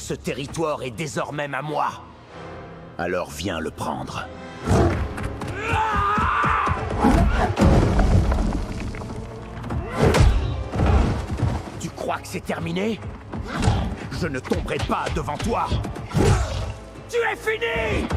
Ce territoire est désormais à moi. Alors viens le prendre. Tu crois que c'est terminé? Je ne tomberai pas devant toi. Tu es fini!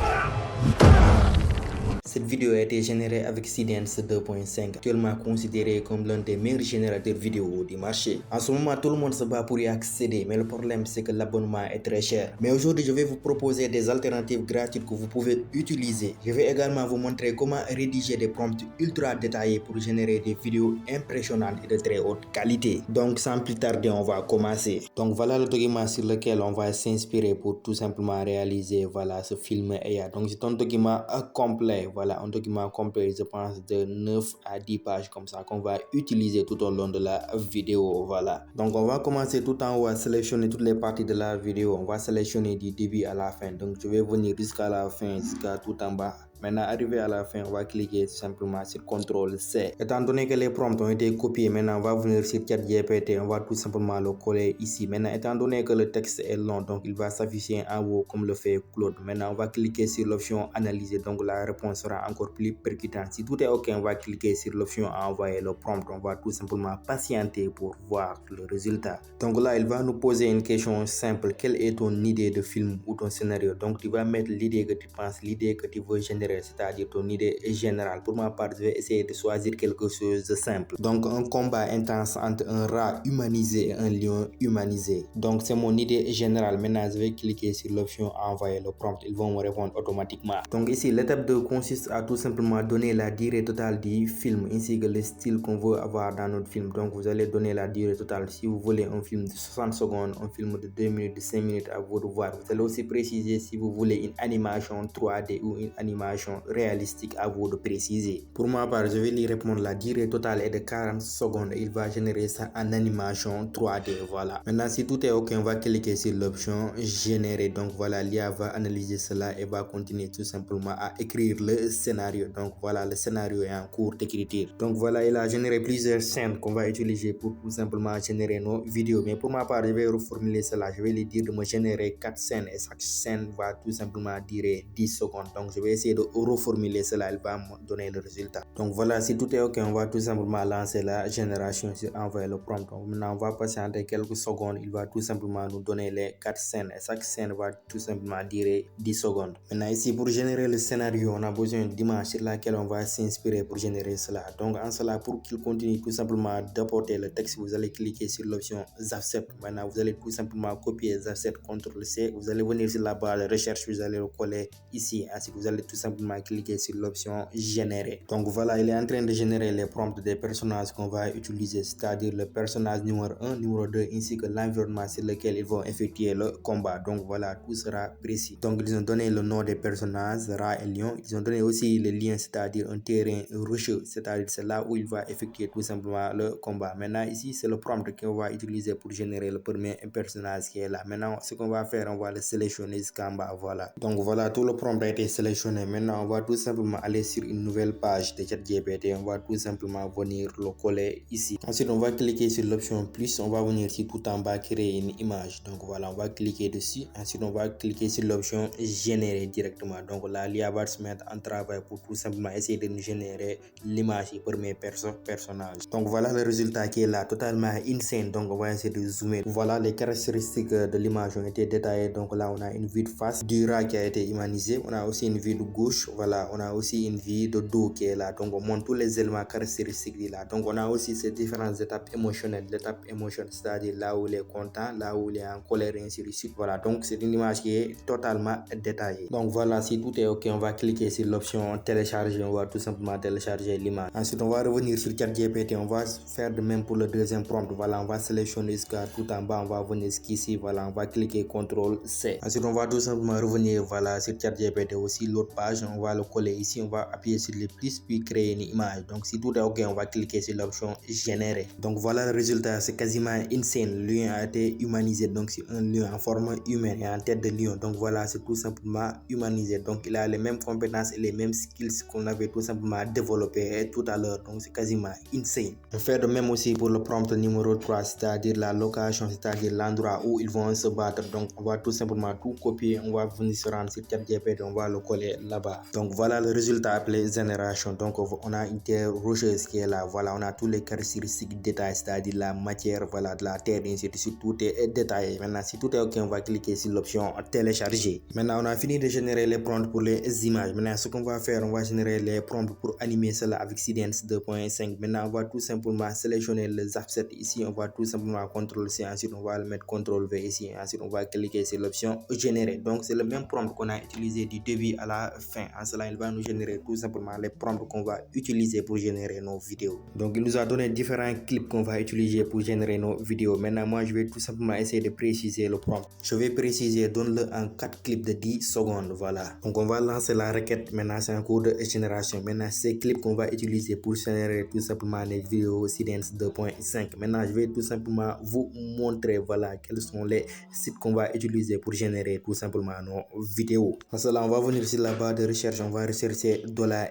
Cette vidéo a été générée avec Seedance 2.5, actuellement considéré comme l'un des meilleurs générateurs vidéo du marché. En ce moment, tout le monde se bat pour y accéder, mais le problème c'est que l'abonnement est très cher. Mais aujourd'hui, je vais vous proposer des alternatives gratuites que vous pouvez utiliser. Je vais également vous montrer comment rédiger des prompts ultra détaillés pour générer des vidéos impressionnantes et de très haute qualité. Donc sans plus tarder, on va commencer. Donc voilà le document sur lequel on va s'inspirer pour tout simplement réaliser ce film AI. Donc c'est un document complet. Voilà, un document complet, je pense, de 9 à 10 pages comme ça qu'on va utiliser tout au long de la vidéo. Voilà. Donc, on va commencer tout en haut à sélectionner toutes les parties de la vidéo. On va sélectionner du début à la fin. Donc, je vais venir jusqu'à la fin, jusqu'à tout en bas. Maintenant, arrivé à la fin, on va cliquer simplement sur CTRL-C. Étant donné que les prompts ont été copiés, maintenant, on va venir sur ChatGPT. On va tout simplement le coller ici. Maintenant, étant donné que le texte est long, donc il va s'afficher en haut comme le fait Claude. Maintenant, on va cliquer sur l'option Analyser. Donc, la réponse sera encore plus percutante. Si tout est OK, on va cliquer sur l'option Envoyer le prompt. On va tout simplement patienter pour voir le résultat. Donc là, il va nous poser une question simple. Quelle est ton idée de film ou ton scénario? Donc, tu vas mettre l'idée que tu penses, l'idée que tu veux générer, c'est-à-dire ton idée générale. Pour ma part, je vais essayer de choisir quelque chose de simple. Donc, un combat intense entre un rat humanisé et un lion humanisé. Donc, c'est mon idée générale. Maintenant, je vais cliquer sur l'option Envoyer le prompt. Ils vont me répondre automatiquement. Donc, ici, l'étape 2 consiste à tout simplement donner la durée totale du film ainsi que le style qu'on veut avoir dans notre film. Donc, vous allez donner la durée totale. Si vous voulez un film de 60 secondes, un film de 2 minutes, de 5 minutes, à vous de voir. Vous allez aussi préciser si vous voulez une animation 3D ou une animation réalistique, à vous de préciser. Pour ma part, je vais lui répondre la durée totale est de 40 secondes et il va générer ça en animation 3D. Voilà. Maintenant, si tout est OK, on va cliquer sur l'option générer. Donc voilà, l'IA va analyser cela et va continuer tout simplement à écrire le scénario. Donc voilà, le scénario est en cours d'écriture. Donc voilà, il a généré plusieurs scènes qu'on va utiliser pour tout simplement générer nos vidéos. Mais pour ma part, je vais reformuler cela. Je vais lui dire de me générer 4 scènes et chaque scène va tout simplement durer 10 secondes. Donc je vais essayer de reformuler cela, il va me donner le résultat. Donc voilà, si tout est OK, on va tout simplement lancer la génération sur envoyer le prompt. Donc maintenant, on va patienter quelques secondes, il va tout simplement nous donner les 4 scènes et chaque scène va tout simplement durer 10 secondes. Maintenant ici, pour générer le scénario, on a besoin d'image sur laquelle on va s'inspirer pour générer cela. Donc en cela, pour qu'il continue tout simplement d'apporter le texte, vous allez cliquer sur l'option Accept. Maintenant, vous allez tout simplement copier Accept, CTRL-C, vous allez venir sur la barre de recherche, vous allez le coller ici. Ainsi, vous allez tout simplement cliquer sur l'option générer. Donc voilà, il est en train de générer les prompts des personnages qu'on va utiliser, c'est-à-dire le personnage numéro 1, numéro 2 ainsi que l'environnement sur lequel ils vont effectuer le combat. Donc voilà, tout sera précis. Donc ils ont donné le nom des personnages, rat et lion. Ils ont donné aussi le lien, c'est-à-dire un terrain rocheux, c'est-à-dire c'est là où il va effectuer tout simplement le combat. Maintenant ici, c'est le prompt qu'on va utiliser pour générer le premier personnage qui est là. Maintenant, ce qu'on va faire, on va le sélectionner jusqu'en bas. Voilà. Donc voilà, tout le prompt a été sélectionné. Maintenant, on va tout simplement aller sur une nouvelle page de ChatGPT. On va tout simplement venir le coller ici. Ensuite, on va cliquer sur l'option plus. On va venir ici tout en bas créer une image. Donc voilà, on va cliquer dessus. Ensuite, on va cliquer sur l'option générer directement. Donc là, l'IA va se mettre en travail pour tout simplement essayer de nous générer l'image du premier personnage. Donc voilà le résultat qui est là, totalement insane. Donc on va essayer de zoomer. Voilà, les caractéristiques de l'image ont été détaillées. Donc là, on a une vue de face du rat qui a été humanisé. On a aussi une vue de gauche. Voilà, on a aussi une vue de dos qui est là. Donc on montre tous les éléments caractéristiques là. Donc on a aussi ces différentes étapes émotionnelles. L'étape émotionnelle, c'est-à-dire là où il est content, là où il est en colère et ainsi de suite. Voilà, donc c'est une image qui est totalement détaillée. Donc voilà, si tout est OK, on va cliquer sur l'option télécharger. On va tout simplement télécharger l'image. Ensuite, on va revenir sur ChatGPT. On va faire de même pour le deuxième prompt. Voilà, on va sélectionner jusqu'à tout en bas. On va venir jusqu'ici. Voilà, on va cliquer CTRL-C. Ensuite, on va tout simplement revenir, voilà, sur ChatGPT aussi, l'autre page. on va le coller ici, on va appuyer sur le plus puis créer une image. Donc si tout est ok, on va cliquer sur l'option générer. Donc voilà le résultat, c'est quasiment insane. Le lion a été humanisé, donc c'est un lion en forme humaine et en tête de lion. Donc voilà, c'est tout simplement humanisé. Donc il a les mêmes compétences et les mêmes skills qu'on avait tout simplement développé tout à l'heure. Donc c'est quasiment insane. On fait de même aussi pour le prompt numéro 3, c'est-à-dire la location, c'est-à-dire l'endroit où ils vont se battre. Donc on va tout simplement tout copier, on va venir se rendre sur ChatGPT, on va le coller là-bas. Donc voilà le résultat appelé génération. Donc on a une terre rocheuse qui est là. Voilà, on a tous les caractéristiques détails, c'est-à-dire la matière, voilà, de la terre, ainsi de suite, tout est détaillé. Maintenant si tout est ok, on va cliquer sur l'option télécharger. Maintenant on a fini de générer les prompts pour les images. Maintenant ce qu'on va faire, on va générer les prompts pour animer cela avec Seedance 2.5. Maintenant on va tout simplement sélectionner les offsets ici, on va tout simplement CTRL-C, ensuite on va le mettre CTRL-V ici, ensuite on va cliquer sur l'option générer. Donc c'est le même prompt qu'on a utilisé du début à la fin. En cela il va nous générer tout simplement les prompts qu'on va utiliser pour générer nos vidéos. Donc il nous a donné différents clips qu'on va utiliser pour générer nos vidéos. Maintenant moi je vais tout simplement essayer de préciser le prompt. Je vais préciser, donne-le en 4 clips de 10 secondes. Voilà, donc on va lancer la requête. Maintenant c'est un cours de génération. Maintenant ces clips qu'on va utiliser pour générer tout simplement les vidéos Seedance 2.5. Maintenant je vais tout simplement vous montrer, voilà, quels sont les sites qu'on va utiliser pour générer tout simplement nos vidéos. Pour cela on va venir sur la barre de recherche, on va rechercher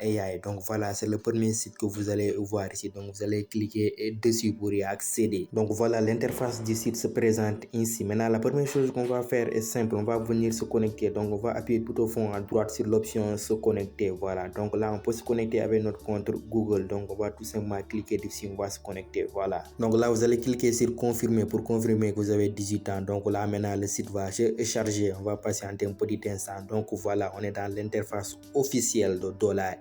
$AI. Donc voilà, c'est le premier site que vous allez voir ici. Donc vous allez cliquer dessus pour y accéder. Donc voilà, l'interface du site se présente ici. Maintenant la première chose qu'on va faire est simple, on va venir se connecter. Donc on va appuyer tout au fond à droite sur l'option se connecter. Voilà, donc là on peut se connecter avec notre compte Google. Donc on va tout simplement cliquer dessus, on va se connecter. Voilà, donc là vous allez cliquer sur confirmer pour confirmer que vous avez 18 ans. Donc là maintenant le site va se charger, on va patienter un petit instant. Donc voilà, on est dans l'interface officielle de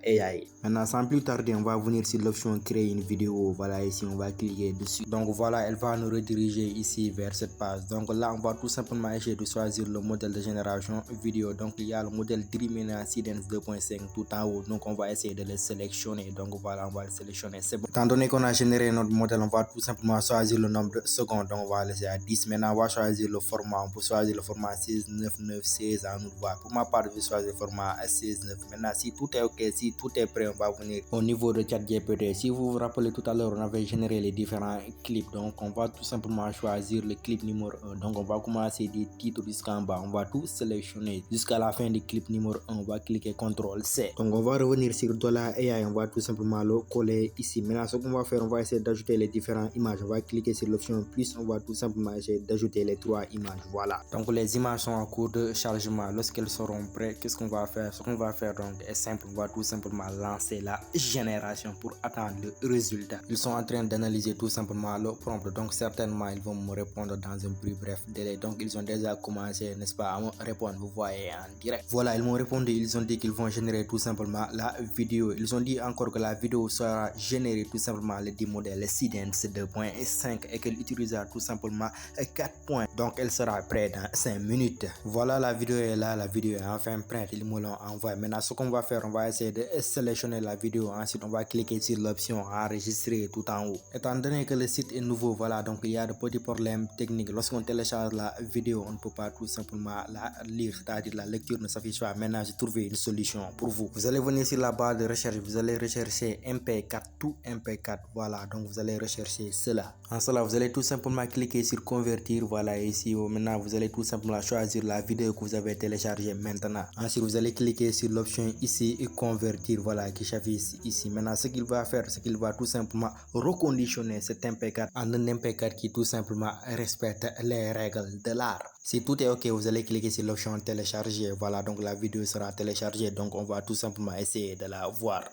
$AI. Maintenant sans plus tarder, on va venir sur l'option créer une vidéo. Voilà, ici on va cliquer dessus. Donc voilà, elle va nous rediriger ici vers cette page. Donc là on va tout simplement essayer de choisir le modèle de génération vidéo. Donc il y a le modèle Dreamina Seedance 2.5 tout en haut. Donc on va essayer de le sélectionner. Donc voilà, on va le sélectionner. C'est bon. Étant donné qu'on a généré notre modèle, on va tout simplement choisir le nombre de secondes. Donc on va laisser à 10. Maintenant on va choisir le format. On peut choisir le format 16:9:16 en nous voir. Pour ma part, je vais choisir le format 16:9. Maintenant si tout est ok, si tout est prêt, on va venir au niveau de ChatGPT. Si vous vous rappelez tout à l'heure, on avait généré les différents clips. Donc on va tout simplement choisir le clip numéro 1. Donc on va commencer du titre jusqu'en bas. On va tout sélectionner jusqu'à la fin du clip numéro 1. On va cliquer CTRL-C. Donc on va revenir sur $AI. On va tout simplement le coller ici. Maintenant ce qu'on va faire, on va essayer d'ajouter les différentes images. On va cliquer sur l'option plus. On va tout simplement essayer d'ajouter les 3 images. Voilà, donc les images sont en cours de chargement. Lorsqu'elles seront prêtes, qu'est-ce qu'on va faire? Ce qu'on va faire donc est simple. On va tout simplement lancer la génération pour attendre le résultat. Ils sont en train d'analyser tout simplement le prompt. Donc certainement ils vont me répondre dans un plus bref délai. Donc ils ont déjà commencé, n'est-ce pas, à me répondre. Vous voyez en direct. Voilà, ils m'ont répondu. Ils ont dit qu'ils vont générer tout simplement la vidéo. Ils ont dit encore que la vidéo sera générée tout simplement du modèle Seedance 2.5 et qu'elle utilisera tout simplement 4 points. Donc elle sera prête dans 5 minutes. Voilà, la vidéo est là. La vidéo est enfin prête. Ils me l'ont envoyé. Maintenant ce qu'on va faire, on va essayer de sélectionner la vidéo. Ensuite on va cliquer sur l'option enregistrer tout en haut. Étant donné que le site est nouveau, voilà, donc il y a de petits problèmes techniques. Lorsqu'on télécharge la vidéo, on ne peut pas tout simplement la lire, c'est-à-dire la lecture ne s'affiche pas. Maintenant j'ai trouvé une solution pour vous. Vous allez venir sur la barre de recherche, vous allez rechercher MP4, tout MP4. Voilà, donc vous allez rechercher cela. En cela vous allez tout simplement cliquer sur convertir. Voilà, ici maintenant vous allez tout simplement choisir la vidéo que vous avez téléchargée maintenant. Ensuite vous allez cliquer sur l'option ici et convertir, voilà, qui s'affiche ici. Maintenant ce qu'il va faire, c'est qu'il va tout simplement reconditionner cet MP4 en un MP4 qui tout simplement respecte les règles de l'art. Si tout est ok, vous allez cliquer sur l'option télécharger. Voilà, donc la vidéo sera téléchargée. Donc on va tout simplement essayer de la voir.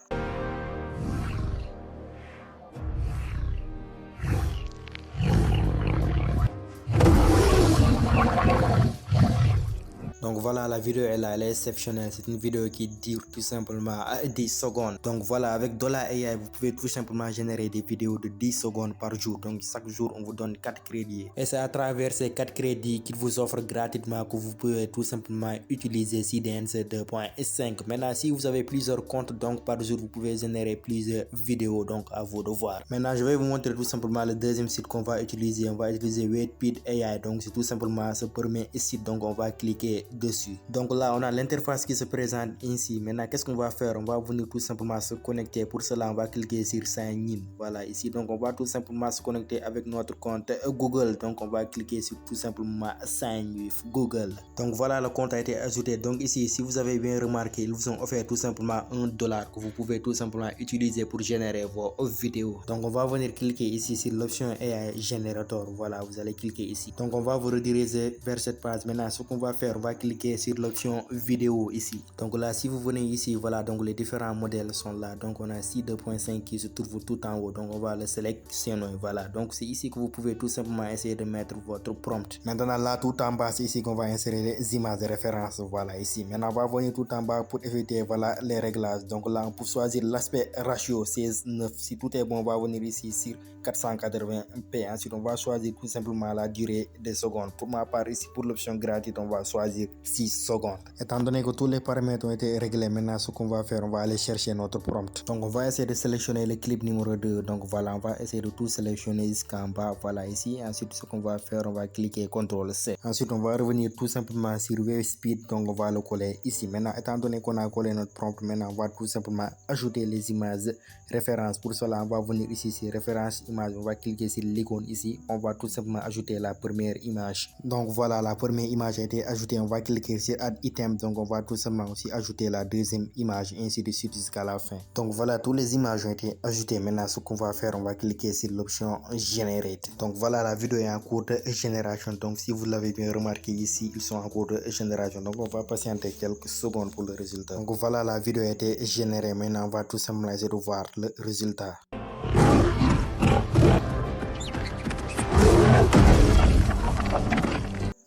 Donc voilà, la vidéo est là, elle est exceptionnelle. C'est une vidéo qui dure tout simplement 10 secondes. Donc voilà, avec $AI, vous pouvez tout simplement générer des vidéos de 10 secondes par jour. Donc chaque jour, on vous donne 4 crédits. Et c'est à travers ces 4 crédits qu'il vous offre gratuitement que vous pouvez tout simplement utiliser Seedance 2.5. Maintenant, si vous avez plusieurs comptes, donc par jour, vous pouvez générer plusieurs vidéos. Donc à vous de voir. Maintenant, je vais vous montrer tout simplement le deuxième site qu'on va utiliser. On va utiliser WaitPit AI. Donc c'est tout simplement ce premier site. Donc on va cliquer dessus. Donc là, on a l'interface qui se présente ici. Maintenant, qu'est-ce qu'on va faire? On va venir tout simplement se connecter. Pour cela, on va cliquer sur Sign in. Voilà, ici. Donc, on va tout simplement se connecter avec notre compte Google. Donc, on va cliquer sur tout simplement Sign with Google. Donc, voilà, le compte a été ajouté. Donc, ici, si vous avez bien remarqué, ils vous ont offert tout simplement $1 que vous pouvez tout simplement utiliser pour générer vos vidéos. Donc, on va venir cliquer ici sur l'option AI Generator. Voilà, vous allez cliquer ici. Donc, on va vous rediriger vers cette page. Maintenant, ce qu'on va faire, on va cliquer sur l'option vidéo ici. Donc là, si vous venez ici, voilà, donc les différents modèles sont là. Donc, on a ici 2.5 qui se trouve tout en haut. Donc, on va le sélectionner. Voilà, donc c'est ici que vous pouvez tout simplement essayer de mettre votre prompt. Maintenant, là, tout en bas, c'est ici qu'on va insérer les images de référence. Voilà, ici. Maintenant, on va venir tout en bas pour effectuer, voilà, les réglages. Donc là, pour choisir l'aspect ratio 16:9. Si tout est bon, on va venir ici sur 480p. Ensuite, on va choisir tout simplement la durée des secondes. Pour ma part, ici, pour l'option gratuite, on va choisir 6 secondes. Étant donné que tous les paramètres ont été réglés, maintenant, ce qu'on va faire, on va aller chercher notre prompt. Donc, on va essayer de sélectionner le clip numéro 2. Donc, voilà, on va essayer de tout sélectionner jusqu'en bas. Voilà, ici. Ensuite, ce qu'on va faire, on va cliquer CTRL-C. Ensuite, on va revenir tout simplement sur Wave Speed. Donc, on va le coller ici. Maintenant, étant donné qu'on a collé notre prompt, maintenant, on va tout simplement ajouter les images références. Pour cela, on va venir ici sur référence image. On va cliquer sur l'icône ici. On va tout simplement ajouter la première image. Donc, voilà, la première image a été ajoutée. On va cliquer sur Add Item. Donc, on va tout simplement aussi ajouter la deuxième image, ainsi de suite jusqu'à la fin. Donc, voilà, toutes les images ont été ajoutées. Maintenant, ce qu'on va faire, on va cliquer sur l'option Generate. Donc, voilà, la vidéo est en cours de génération. Donc, si vous l'avez bien remarqué ici, ils sont en cours de génération. Donc, on va patienter quelques secondes pour le résultat. Donc, voilà, la vidéo a été générée. Maintenant, on va tout simplement essayer de voir le résultat.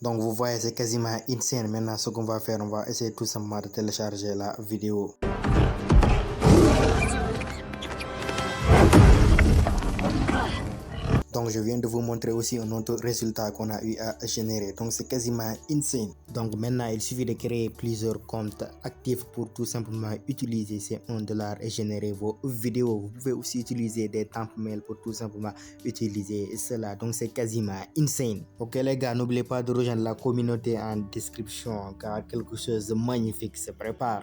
Donc vous voyez, c'est quasiment insane. Maintenant, ce qu'on va faire, on va essayer tout simplement de télécharger la vidéo. Donc je viens de vous montrer aussi un autre résultat qu'on a eu à générer. Donc c'est quasiment insane. Donc maintenant il suffit de créer plusieurs comptes actifs pour tout simplement utiliser ces $1 et générer vos vidéos. Vous pouvez aussi utiliser des thumbnails pour tout simplement utiliser cela. Donc c'est quasiment insane. Ok les gars, n'oubliez pas de rejoindre la communauté en description car quelque chose de magnifique se prépare.